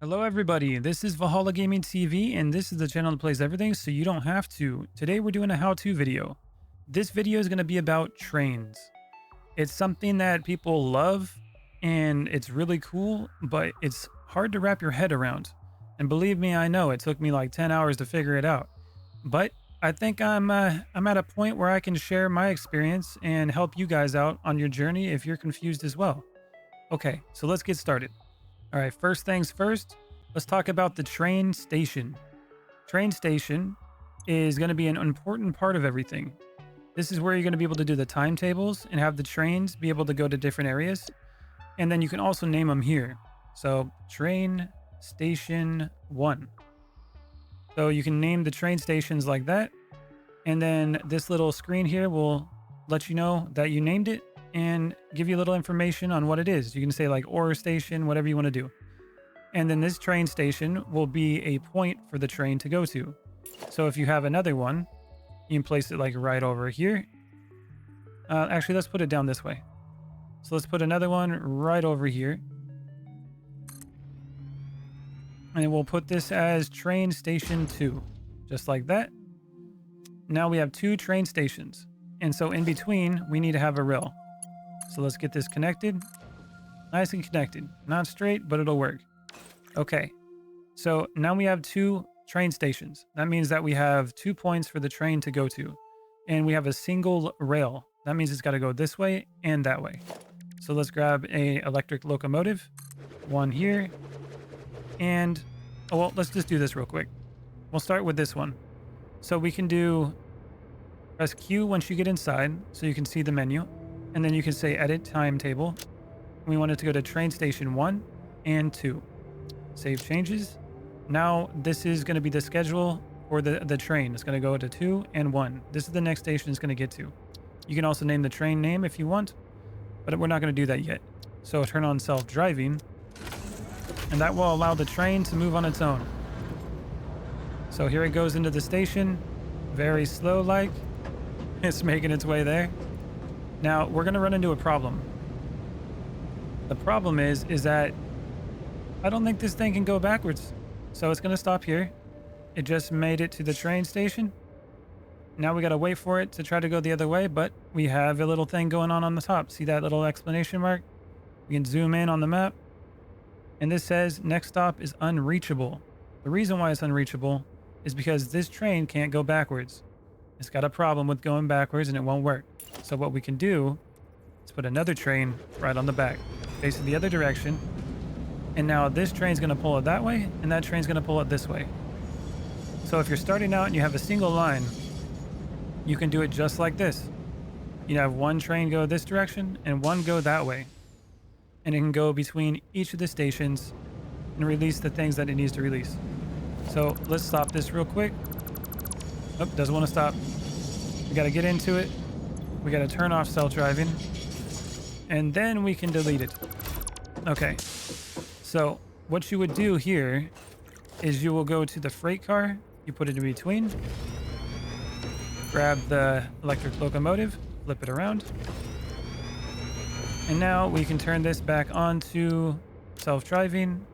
Hello everybody, this is Valhallagamingtv and this is the channel that plays everything so you don't have to. Today we're doing a how-to video. This video is going to be about trains. It's something that people love and it's really cool, but it's hard to wrap your head around. And believe me, I know it took me like 10 hours to figure it out. But I think I'm at a point where I can share my experience and help you guys out on your journey if you're confused as well. Okay, so let's get started. All right, first things first, let's talk about the train station. Train station is going to be an important part of everything. This is where you're going to be able to do the timetables and have the trains be able to go to different areas. And then you can also name them here. So train station 1. So you can name the train stations like that. And then this little screen here will let you know that you named it and give you a little information on what it is. You can say like ore station, whatever you want to do. And then this train station will be a point for the train to go to. So if you have another one, you can place it like right over here. Actually, let's put it down this way. So let's put another one right over here. And we'll put this as train station 2, just like that. Now we have 2 train stations. And so in between, we need to have a rail. So let's get this connected. Nice and connected. Not straight, but it'll work. Okay. So now we have 2 train stations. That means that we have 2 points for the train to go to. And we have a single rail. That means it's got to go this way and that way. So let's grab a electric locomotive. One here. And, oh, well, let's just do this real quick. We'll start with this one. So we can press Q once you get inside so you can see the menu. And then you can say edit timetable. We want it to go to train station 1 and 2. Save changes. Now this is going to be the schedule for the train. It's going to go to 2 and 1. This is the next station it's going to get to. You can also name the train name if you want, but we're not going to do that yet. So turn on self-driving, and that will allow the train to move on its own. So here it goes into the station, very slow like. It's making its way there. Now we're going to run into a problem. The problem is that I don't think this thing can go backwards. So it's going to stop here. It just made it to the train station. Now we got to wait for it to try to go the other way, but we have a little thing going on the top. See that little exclamation mark? We can zoom in on the map. And this says next stop is unreachable. The reason why it's unreachable is because this train can't go backwards. It's got a problem with going backwards and it won't work. So what we can do is put another train right on the back, facing the other direction. And now this train's going to pull it that way, and that train's going to pull it this way. So if you're starting out and you have a single line, you can do it just like this. You have one train go this direction and one go that way. And it can go between each of the stations and release the things that it needs to release. So let's stop this real quick. Oh, doesn't want to stop. We got to get into it. We got to turn off self-driving. And then we can delete it. Okay. So what you would do here is you will go to the freight car. You put it in between. Grab the electric locomotive. Flip it around. And now we can turn this back on to self-driving.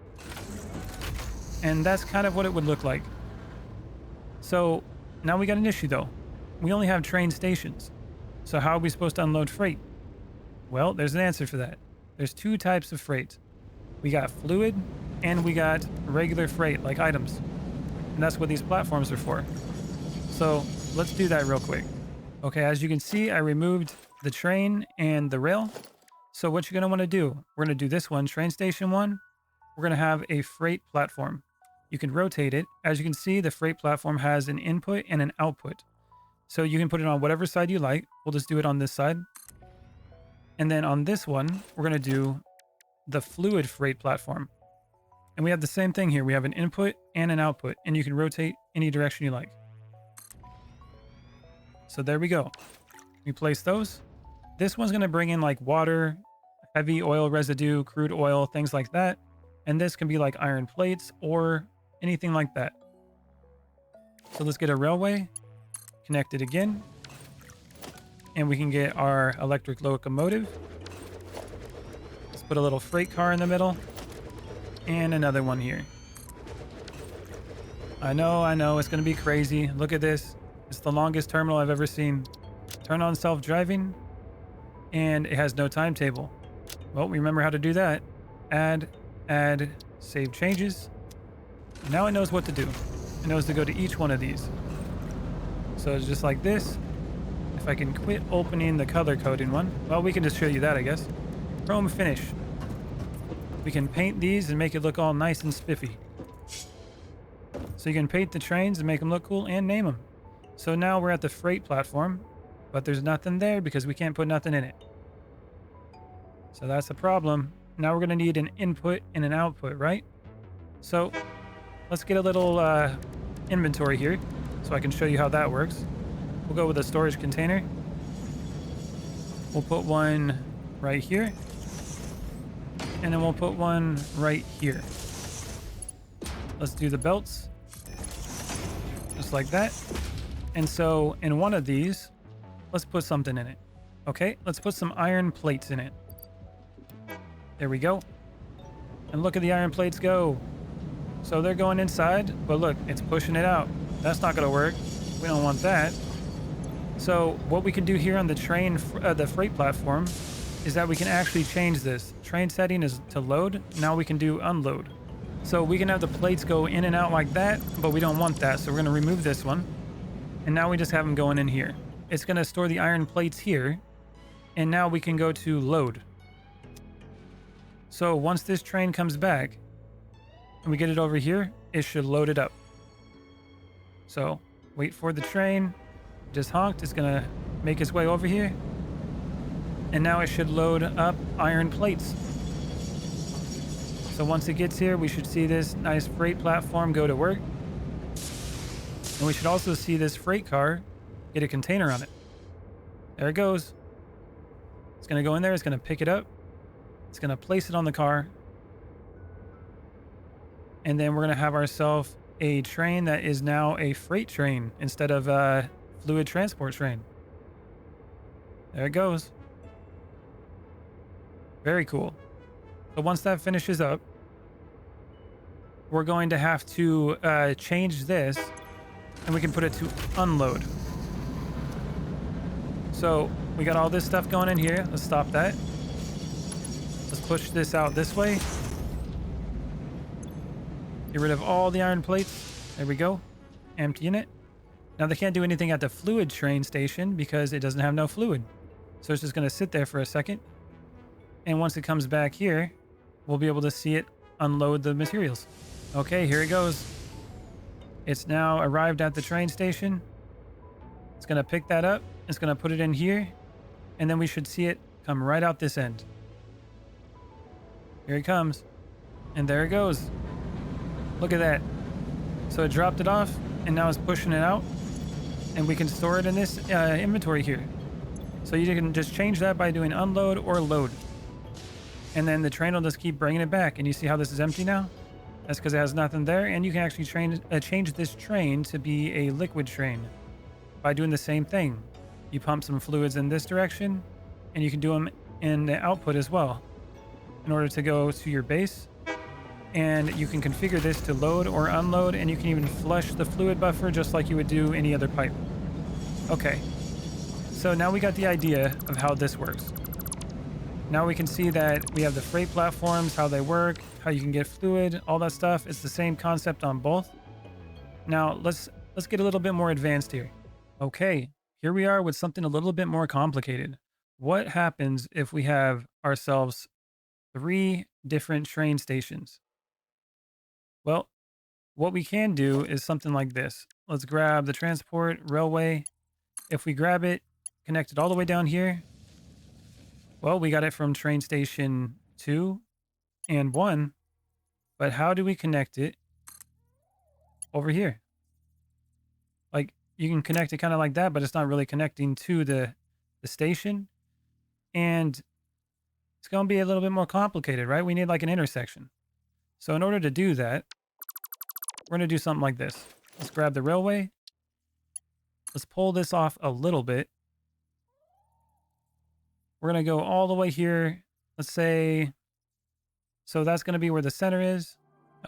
And that's kind of what it would look like. So now we got an issue though. We only have train stations. So how are we supposed to unload freight? Well, there's an answer for that. There's 2 types of freight. We got fluid and we got regular freight like items. And that's what these platforms are for. So let's do that real quick. Okay, as you can see, I removed the train and the rail. So what you're going to want to do, we're going to do this one, train station 1. We're going to have a freight platform. You can rotate it. As you can see, the freight platform has an input and an output. So you can put it on whatever side you like. We'll just do it on this side. And then on this one, we're going to do the fluid freight platform. And we have the same thing here. We have an input and an output, and you can rotate any direction you like. So there we go. We place those. This one's going to bring in like water, heavy oil residue, crude oil, things like that. And this can be like iron plates or anything like that. So let's get a railway, connect it again. And we can get our electric locomotive. Let's put a little freight car in the middle. And another one here. I know, it's going to be crazy. Look at this. It's the longest terminal I've ever seen. Turn on self-driving, and it has no timetable. Well, we remember how to do that. Add, save changes. Now it knows what to do. It knows to go to each one of these. So it's just like this. If I can quit opening the color coding one, well, we can just show you that, I guess. Chrome finish. We can paint these and make it look all nice and spiffy. So you can paint the trains and make them look cool and name them. So now we're at the freight platform, but there's nothing there because we can't put nothing in it. So that's a problem. Now we're going to need an input and an output, right? So let's get a little inventory here so I can show you how that works. We'll go with a storage container. We'll put one right here. And then we'll put one right here. Let's do the belts. Just like that. And so in one of these, let's put something in it. Okay, let's put some iron plates in it. There we go. And look at the iron plates go. So they're going inside, but look, it's pushing it out. That's not going to work. We don't want that. So what we can do here on the train, the freight platform, is that we can actually change this. Train setting is to load. Now we can do unload. So we can have the plates go in and out like that, but we don't want that. So we're going to remove this one. And now we just have them going in here. It's going to store the iron plates here. And now we can go to load. So once this train comes back and we get it over here, it should load it up. So wait for the train. Just honked. It's going to make its way over here. And now it should load up iron plates. So once it gets here, we should see this nice freight platform go to work. And we should also see this freight car get a container on it. There it goes. It's going to go in there. It's going to pick it up. It's going to place it on the car. And then we're going to have ourselves a train that is now a freight train instead of a fluid transport train. There it goes. Very cool. So once that finishes up, we're going to have to change this, and we can put it to unload. So we got all this stuff going in here. Let's stop that. Let's push this out this way. Get rid of all the iron plates. There we go. Emptying it. Now they can't do anything at the fluid train station because it doesn't have no fluid. So it's just going to sit there for a second. And once it comes back here, we'll be able to see it unload the materials. Okay, here it goes. It's now arrived at the train station. It's going to pick that up. It's going to put it in here. And then we should see it come right out this end. Here it comes. And there it goes. Look at that. So it dropped it off and now it's pushing it out. And we can store it in this inventory here. So you can just change that by doing unload or load. And then the train will just keep bringing it back. And you see how this is empty now? That's because it has nothing there. And you can actually change this train to be a liquid train by doing the same thing. You pump some fluids in this direction, and you can do them in the output as well in order to go to your base. And you can configure this to load or unload, and you can even flush the fluid buffer just like you would do any other pipe. Okay, so now we got the idea of how this works. Now we can see that we have the freight platforms, how they work, how you can get fluid, all that stuff. It's the same concept on both. Now let's get a little bit more advanced here. Okay, here we are with something a little bit more complicated. What happens if we have ourselves 3 different train stations? Well, what we can do is something like this. Let's grab the transport railway. If we grab it, connect it all the way down here. Well, we got it from train station 2 and 1, but how do we connect it over here? Like, you can connect it kind of like that, but it's not really connecting to the station. And it's going to be a little bit more complicated, right? We need like an intersection. So in order to do that, we're going to do something like this. Let's grab the railway. Let's pull this off a little bit. We're going to go all the way here. Let's say, so that's going to be where the center is.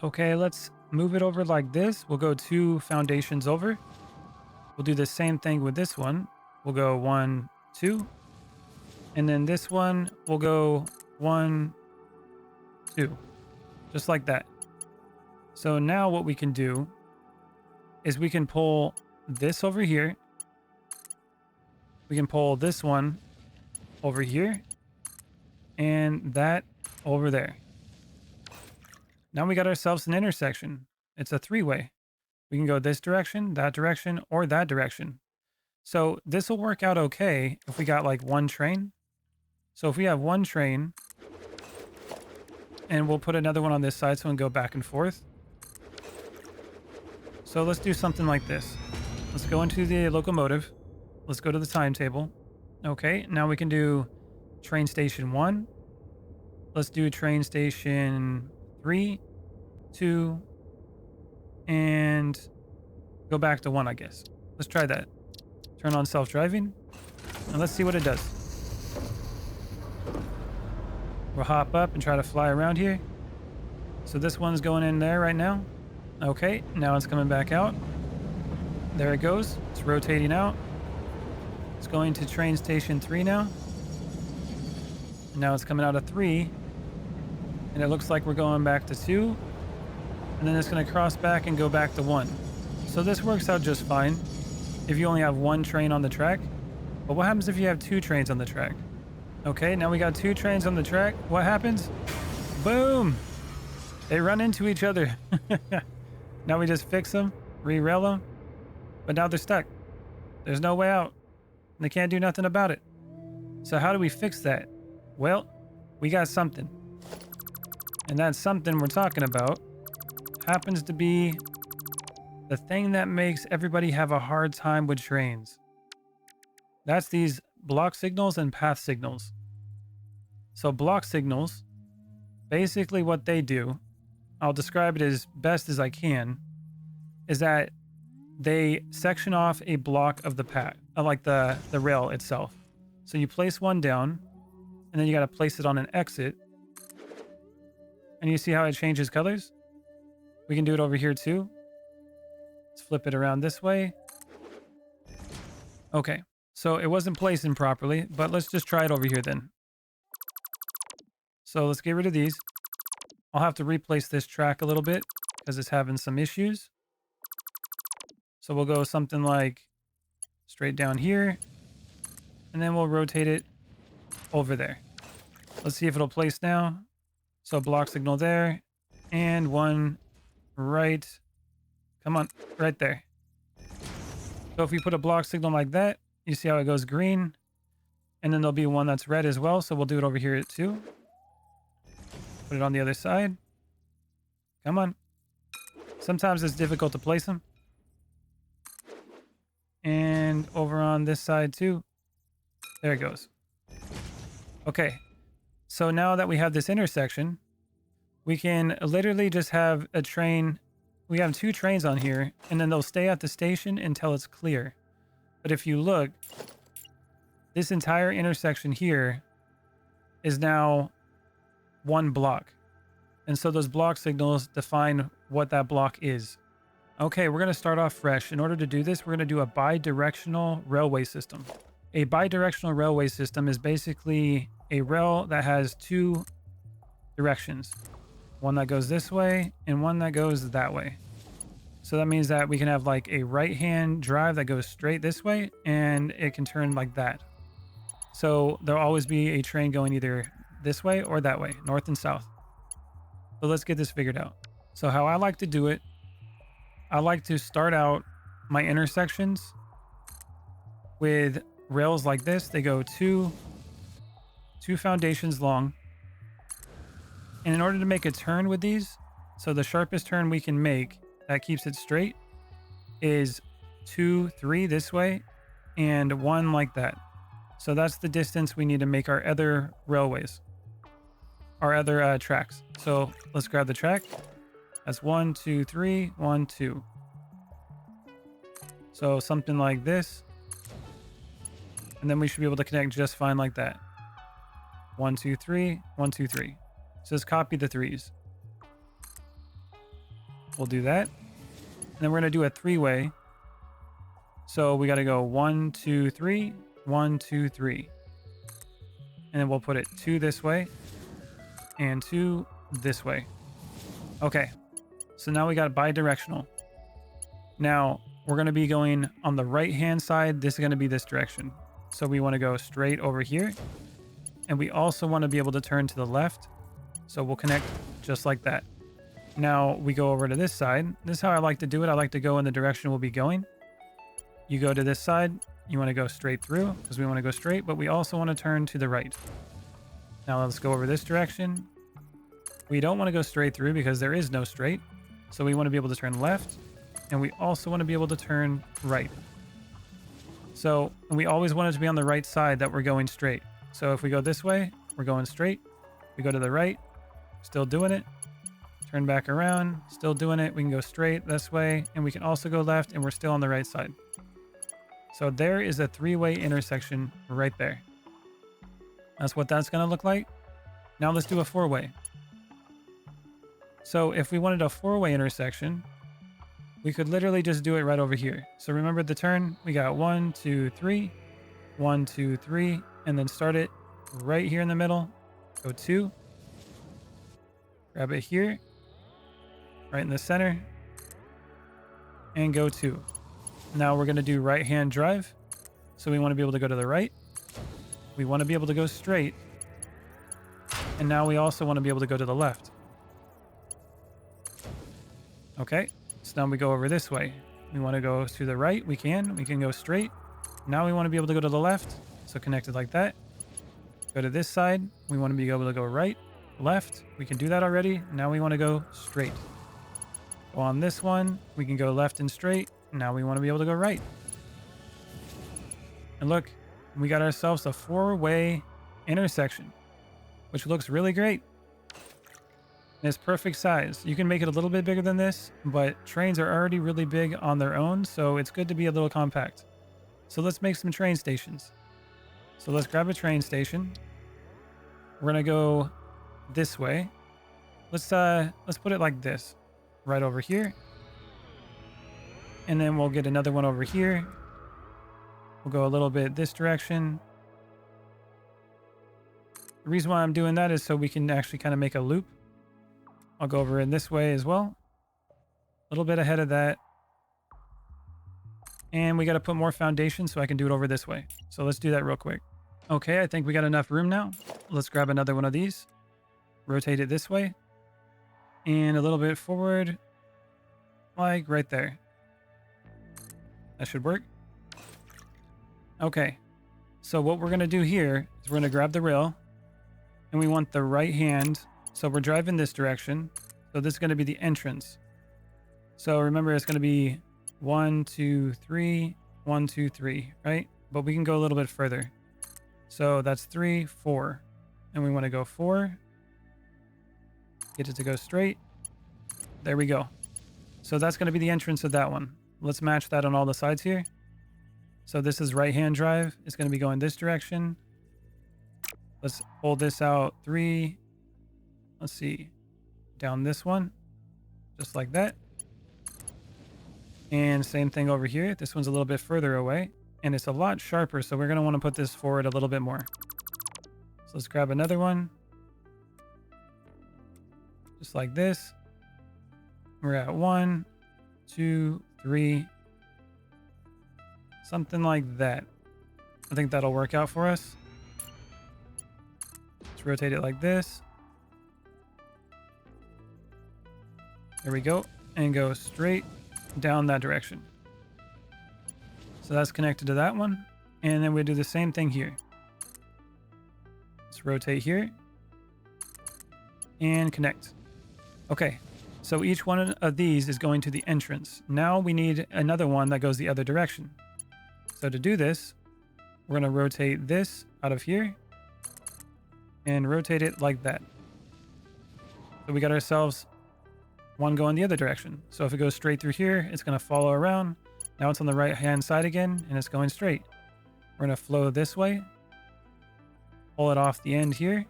Okay, let's move it over like this. We'll go 2 foundations over. We'll do the same thing with this one. We'll go 1, 2. And then this one, we'll go 1, 2. Just like that. So now what we can do is we can pull this over here. We can pull this one over here. And that over there. Now we got ourselves an intersection. It's a 3-way. We can go this direction, or that direction. So this will work out okay if we got like one train. So if we have one train, and we'll put another one on this side so we can go back and forth. So let's do something like this. Let's go into the locomotive. Let's go to the timetable. Okay, now we can do train station 1. Let's do train station 3, 2, and go back to 1, I guess. Let's try that. Turn on self-driving, and let's see what it does. We'll hop up and try to fly around here. So this one's going in there right now. Okay, now it's coming back out. There it goes. It's rotating out. It's going to train station 3 now. And now it's coming out of 3. And it looks like we're going back to 2. And then it's going to cross back and go back to 1. So this works out just fine if you only have one train on the track. But what happens if you have 2 trains on the track? Okay, now we got 2 trains on the track. What happens? Boom! They run into each other. Now we just fix them, re-rail them, but now they're stuck. There's no way out. And they can't do nothing about it. So how do we fix that? Well, we got something. And that something we're talking about happens to be the thing that makes everybody have a hard time with trains. That's these block signals and path signals. So block signals, basically what they do, I'll describe it as best as I can, is that they section off a block of the path, like the rail itself. So you place one down, and then you got to place it on an exit. And you see how it changes colors? We can do it over here too. Let's flip it around this way. Okay, so it wasn't placing properly, but let's just try it over here then. So let's get rid of these. I'll have to replace this track a little bit because it's having some issues. So we'll go something like straight down here, and then we'll rotate it over there. Let's see if it'll place now. So block signal there, and one right, come on, right there. So if we put a block signal like that, you see how it goes green, and then there'll be one that's red as well. So we'll do it over here too. Put it on the other side. Come on. Sometimes it's difficult to place them. And over on this side too. There it goes. Okay. So now that we have this intersection, we can literally just have a train. We have 2 trains on here, and then they'll stay at the station until it's clear. But if you look, this entire intersection here is now one block. And so those block signals define what that block is. Okay, we're going to start off fresh. In order to do this, we're going to do a bi-directional railway system. A bi-directional railway system is basically a rail that has 2 directions. One that goes this way and one that goes that way. So that means that we can have like a right-hand drive that goes straight this way, and it can turn like that. So there'll always be a train going either this way or that way, north and south. So let's get this figured out. So how I like to do it, I like to start out my intersections with rails like this. They go two foundations long. And in order to make a turn with these, so the sharpest turn we can make that keeps it straight is 2, 3 this way, and 1 like that. So that's the distance we need to make our other railways, our other tracks. So let's grab the track. That's 1, 2, 3, 1, 2. So something like this. And then we should be able to connect just fine like that. 1, 2, 3, 1, 2, 3. So just copy the 3s. We'll do that. And then we're going to do a 3-way. So we got to go 1, 2, 3, 1, 2, 3. And then we'll put it 2 this way and 2 this way. Okay. So now we got bi-directional. Now we're going to be going on the right-hand side. This is going to be this direction. So we want to go straight over here. And we also want to be able to turn to the left. So we'll connect just like that. Now we go over to this side. This is how I like to do it. I like to go in the direction we'll be going. You go to this side. You want to go straight through because we want to go straight, but we also want to turn to the right. Now let's go over this direction. We don't want to go straight through because there is no straight. So we want to be able to turn left, and we also want to be able to turn right. So we always want it to be on the right side that we're going straight. So if we go this way, we're going straight. We go to the right, still doing it. Turn back around, still doing it. We can go straight this way, and we can also go left, and we're still on the right side. So there is a 3-way intersection right there. That's what that's going to look like. Now let's do a 4-way. So if we wanted a 4-way intersection, we could literally just do it right over here. So remember the turn, we got 1, 2, 3, 1, 2, 3, and then start it right here in the middle. Go 2. Grab it here, right in the center, and go 2. Now we're going to do right-hand drive. So we want to be able to go to the right. We want to be able to go straight. And now we also want to be able to go to the left. Okay, so now we go over this way. We want to go to the right. We can go straight. Now we want to be able to go to the left. So connect it like that. Go to this side. We want to be able to go right, left. We can do that already. Now we want to go straight. Go on this one. We can go left and straight. Now we want to be able to go right. And look, we got ourselves a 4-way intersection, which looks really great. And it's perfect size. You can make it a little bit bigger than this, but trains are already really big on their own, so it's good to be a little compact. So let's make some train stations. So let's grab a train station. We're gonna go this way. Let's put it like this, right over here. And then we'll get another one over here. We'll go a little bit this direction. The reason why I'm doing that is so we can actually kind of make a loop. I'll go over in this way as well. A little bit ahead of that. And we got to put more foundation so I can do it over this way. So let's do that real quick. Okay, I think we got enough room now. Let's grab another one of these. Rotate it this way. And a little bit forward. Like right there. That should work. Okay. So what we're going to do here is we're going to grab the rail. And we want the right hand. So we're driving this direction. So this is going to be the entrance. So remember, it's going to be 1, 2, 3, 1, 2, 3, right? But we can go a little bit further. So that's 3, 4. And we want to go 4. Get it to go straight. There we go. So that's going to be the entrance of that one. Let's match that on all the sides here. So this is right-hand drive. It's going to be going this direction. Let's pull this out 3. Let's see. Down this one. Just like that. And same thing over here. This one's a little bit further away. And it's a lot sharper, so we're going to want to put this forward a little bit more. So let's grab another one. Just like this. We're at 1, 2, 3. Something like that. I think that'll work out for us. Let's rotate it like this. There we go. And go straight down that direction. So that's connected to that one. And then we do the same thing here. Let's rotate here. And connect. Okay. So each one of these is going to the entrance. Now we need another one that goes the other direction. So to do this, we're going to rotate this out of here. And rotate it like that. So we got ourselves one going the other direction. So if it goes straight through here, it's going to follow around. Now it's on the right hand side again, and it's going straight. We're going to flow this way. Pull it off the end here.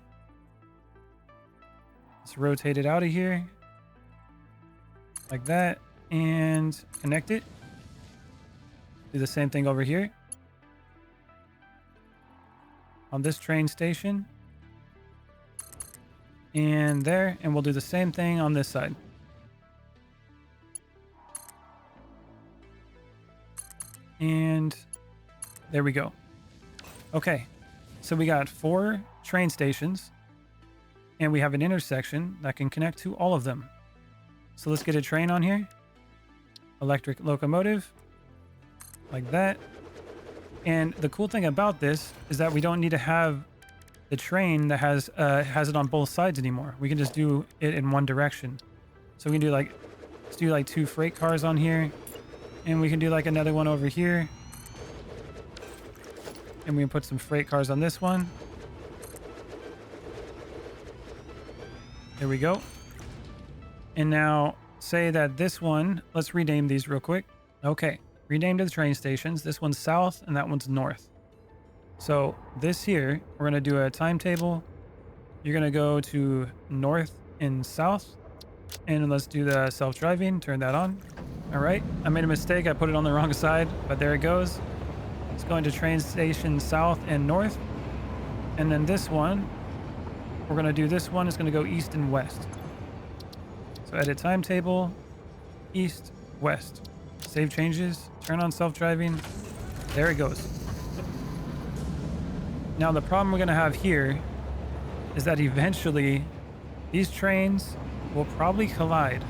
Let's rotate it out of here. like that, and connect it. Do the same thing over here on this train station. And there, and we'll do the same thing on this side. And there we go. Okay, so we got 4 train stations, and we have an intersection that can connect to all of them. So let's get a train on here. Electric locomotive, like that. And the cool thing about this is that we don't need to have the train that has it on both sides anymore. We can just do it in one direction. So we can do like, let's do like 2 freight cars on here, and we can do like another one over here. And we can put some freight cars on this one. There we go. And now say that this one, let's rename these real quick. Okay, rename to the train stations. This one's south and that one's north. So this here, we're going to do a timetable. You're going to go to north and south. And let's do the self-driving. Turn that on. All right. I made a mistake. I put it on the wrong side, but there it goes. It's going to train station south and north. And then this one, we're going to do this one. It's going to go east and west. So edit timetable, east, west. Save changes. Turn on self-driving. There it goes. Now the problem we're going to have here is that eventually these trains will probably collide.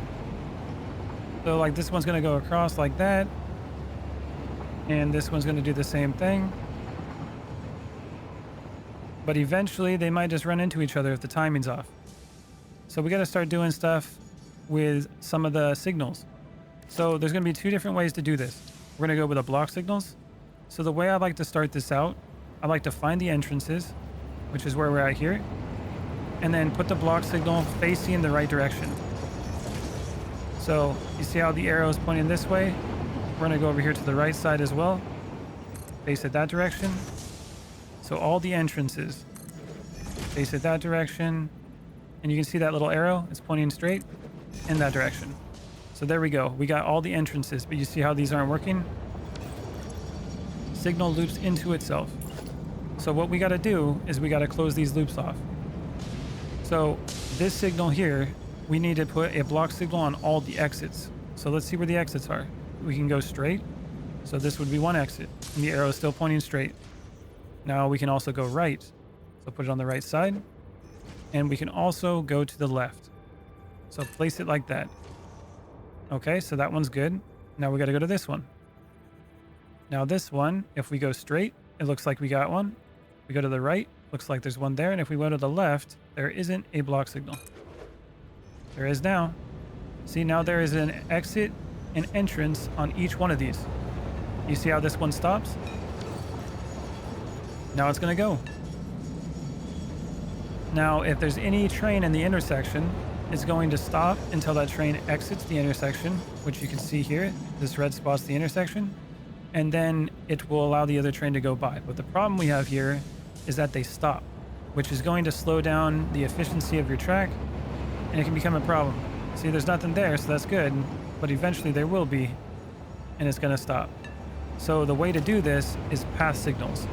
So like this one's going to go across like that. And this one's going to do the same thing. But eventually they might just run into each other if the timing's off. So we got to start doing stuff with some of the signals. So there's going to be 2 different ways to do this. We're going to go with the block signals. So the way I like to start this out, I like to find the entrances, which is where we're at here, and then put the block signal facing the right direction. So you see how the arrow is pointing this way? We're going to go over here to the right side as well. Face it that direction. So all the entrances face it that direction. And you can see that little arrow is pointing straight in that direction. So there we go. We got all the entrances, but you see how these aren't working? Signal loops into itself. So what we got to do is we got to close these loops off. So this signal here, we need to put a block signal on all the exits. So let's see where the exits are. We can go straight. So this would be one exit, and the arrow is still pointing straight. Now we can also go right. So put it on the right side. And we can also go to the left. So place it like that. Okay, so that one's good. Now we got to go to this one. Now this one, if we go straight, it looks like we got one. We go to the right, looks like there's one there. And if we go to the left, there isn't a block signal. There is now. See, now there is an exit and entrance on each one of these. You see how this one stops? Now it's going to go. Now, if there's any train in the intersection, it's going to stop until that train exits the intersection, which you can see here. This red spot's the intersection. And then it will allow the other train to go by. But the problem we have here is that they stop, which is going to slow down the efficiency of your track, and it can become a problem. See, there's nothing there, so that's good. But eventually there will be, and it's going to stop. So the way to do this is path signals.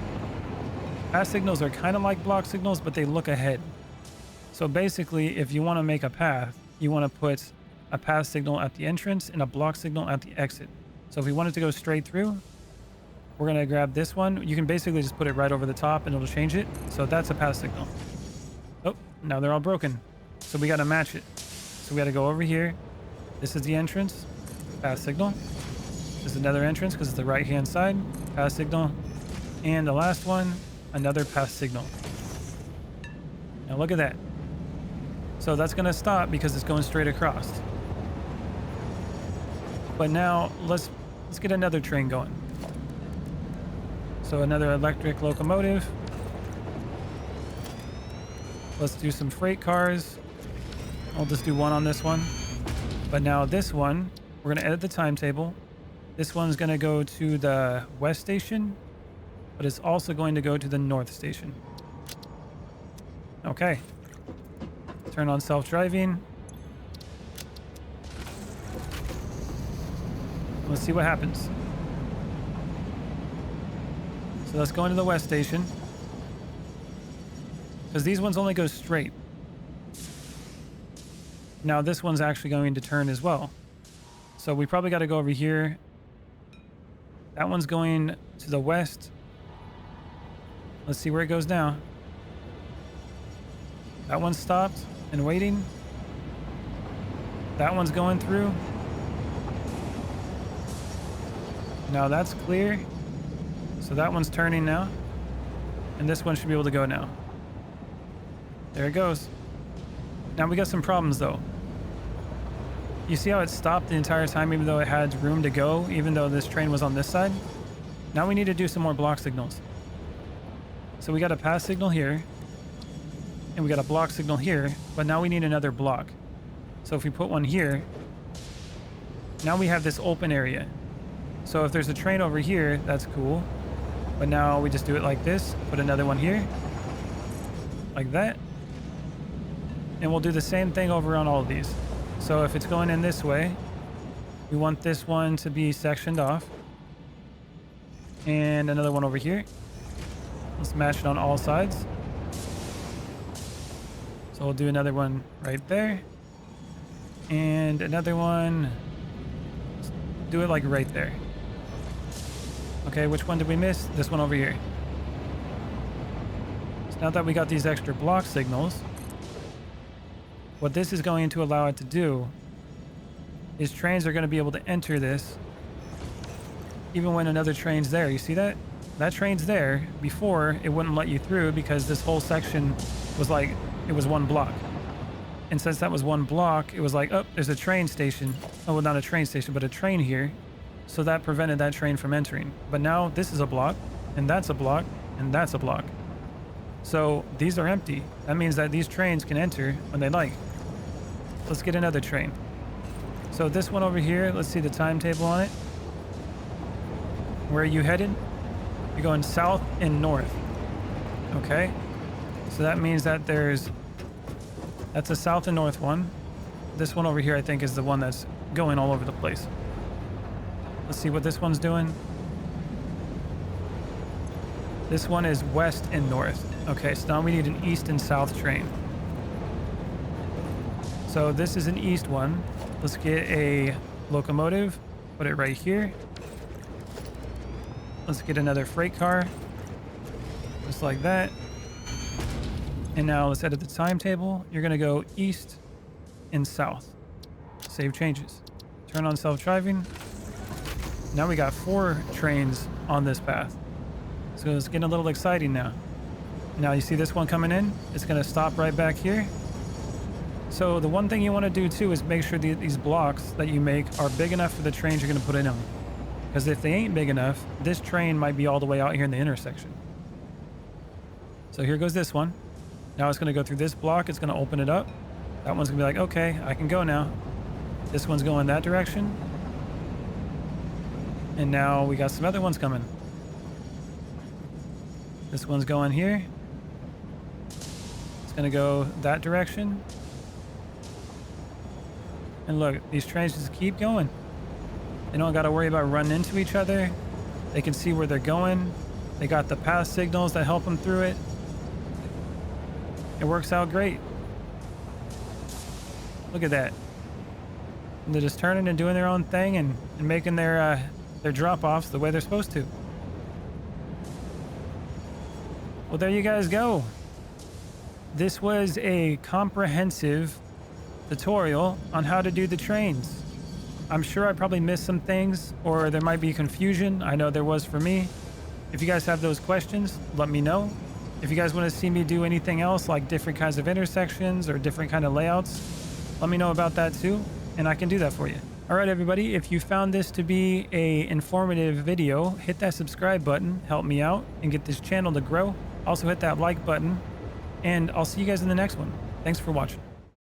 Path signals are kind of like block signals, but they look ahead. So basically, if you want to make a path, you want to put a path signal at the entrance and a block signal at the exit. So if we want it to go straight through, we're going to grab this one. You can basically just put it right over the top and it'll change it. So that's a path signal. Oh, now they're all broken. So we got to match it. So we got to go over here. This is the entrance, path signal. This is another entrance because it's the right-hand side, path signal. And the last one, another path signal. Now look at that. So that's going to stop because it's going straight across. But now let's get another train going. So another electric locomotive. Let's do some freight cars. I'll just do one on this one. But now this one, we're going to edit the timetable. This one's going to go to the west station, but it's also going to go to the north station. Okay. Turn on self-driving. Let's see what happens. So let's go into the west station. Because these ones only go straight. Now this one's actually going to turn as well. So we probably got to go over here. That one's going to the west. Let's see where it goes now. That one's stopped and waiting. That one's going through. Now that's clear. So that one's turning now. And this one should be able to go now. There it goes. Now we got some problems though. You see how it stopped the entire time even though it had room to go, even though this train was on this side? Now we need to do some more block signals. So we got a pass signal here. And we got a block signal here. But now we need another block. So if we put one here, now we have this open area. So if there's a train over here, that's cool. But now we just do it like this. Put another one here. Like that. And we'll do the same thing over on all of these. So if it's going in this way, we want this one to be sectioned off. And another one over here. Let's match it on all sides. So we'll do another one right there. And another one. Let's do it like right there. Okay, which one did we miss? This one over here. So now that we got these extra block signals, what this is going to allow it to do is trains are going to be able to enter this even when another train's there. You see that? That train's there. Before, it wouldn't let you through because this whole section was like, it was one block. And since that was one block, it was like, oh, there's a train station. Oh, well, not a train station, but a train here. So that prevented that train from entering. But now this is a block, and that's a block, and that's a block. So these are empty. That means that these trains can enter when they like. Let's get another train. So this one over here, let's see the timetable on it. Where are you headed? You're going south and north. Okay. So that means that that's a south and north one. This one over here, I think, is the one that's going all over the place. Let's see what this one's doing. This one is west and north. Okay, so now we need an east and south train. So this is an east one. Let's get a locomotive, put it right here. Let's get another freight car, just like that. And now let's edit the timetable. You're gonna go east and south. Save changes. Turn on self-driving. Now we got 4 trains on this path. So it's getting a little exciting now. Now you see this one coming in? It's gonna stop right back here. So the one thing you want to do too is make sure these blocks that you make are big enough for the trains you're going to put in them. Because if they ain't big enough, this train might be all the way out here in the intersection. So here goes this one. Now it's going to go through this block. It's going to open it up. That one's going to be like, okay, I can go now. This one's going that direction. And now we got some other ones coming. This one's going here. It's going to go that direction. And look, these trains just keep going. They don't got to worry about running into each other. They can see where they're going. They got the path signals that help them through it. It works out great. Look at that. And they're just turning and doing their own thing and making their drop-offs the way they're supposed to. Well, there you guys go. This was a comprehensive tutorial on how to do the trains. I'm sure I probably missed some things, or there might be confusion. I know there was for me. If you guys have those questions, let me know. If you guys want to see me do anything else, like different kinds of intersections or different kind of layouts, let me know about that too, and I can do that for you. All right, everybody, if you found this to be a informative video, hit that subscribe button, help me out, and get this channel to grow. Also hit that like button, and I'll see you guys in the next one. Thanks for watching.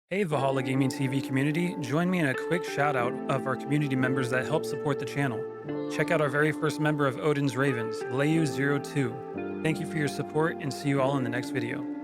Hey Valhallagamingtv community, join me in a quick shout out of our community members that help support the channel. Check out our very first member of Odin's Ravens, Layu02. Thank you for your support and see you all in the next video.